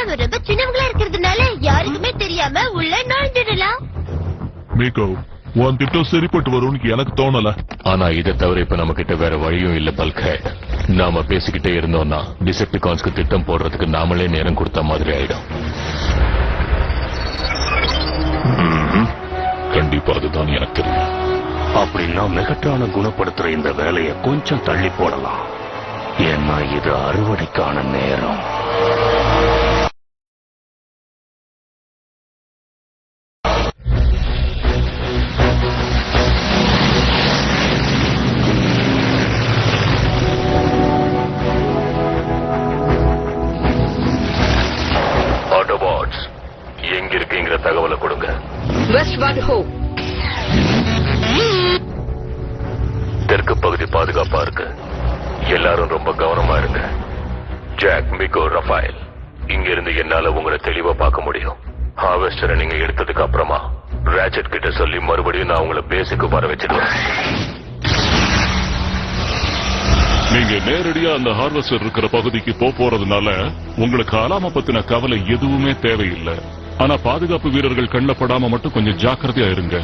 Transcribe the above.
நாம ரொம்ப சின்னவங்களா இருக்கிறதுனால யாருக்குமே தெரியாம உள்ள நுழைஞ்சிடலாம். மீகோ, உன் திட்டம் சரிப்பட்டு வரும்னு எனக்கு தோணல. ஆனா இதை தவிர இப்ப நம்ம கிட்ட வேற வழியும் இல்ல பல்கேட். நாம பேசிக்கிட்டே இருந்தோம்னா டிசெப்டிகான்ஸ்க்கு திட்டம் போடுறதுக்கு நாமளே நேரம் கொடுத்த மாதிரி ஆயிடும். கண்டிப்பா அதுதான் எனக்கு தெரியும். அப்படின்னா மெகட்ரான குணப்படுத்துற இந்த வேலையை கொஞ்சம் தள்ளி போடலாம். ஏன்னா இது அறுவடைக்கான நேரம். ஆட்டோபாட்ஸ் எங்க இருக்குங்கிற தகவலை கொடுங்க. வெஸ்ட்வர்ட் ஹோ. தெற்கு பகுதி பாதுகாப்பா இருக்கு. எல்லாரும் ரொம்ப கவனமா இருங்க. ஜாக், மிகோ, ரஃபேல், இங்க இருந்து என்னால உங்களை தெளிவா பார்க்க முடியும். ஹார்வெஸ்டரை நீங்க எடுத்ததுக்கு அப்புறமா ராச்செட் கிட்ட சொல்லி மறுபடியும் நான் உங்களை பேஸுக்கு வர வச்சிடுவேன். நீங்க நேரடியா அந்த ஹார்வெஸ்டர் இருக்கிற பகுதிக்கு போறதுனால உங்களுக்கு அலாம பத்தின கவலை எதுவுமே தேவையில்லை. ஆனா பாதுகாப்பு வீரர்கள் கண்ணப்படாம மட்டும் கொஞ்சம் ஜாக்கிரதையா இருங்க.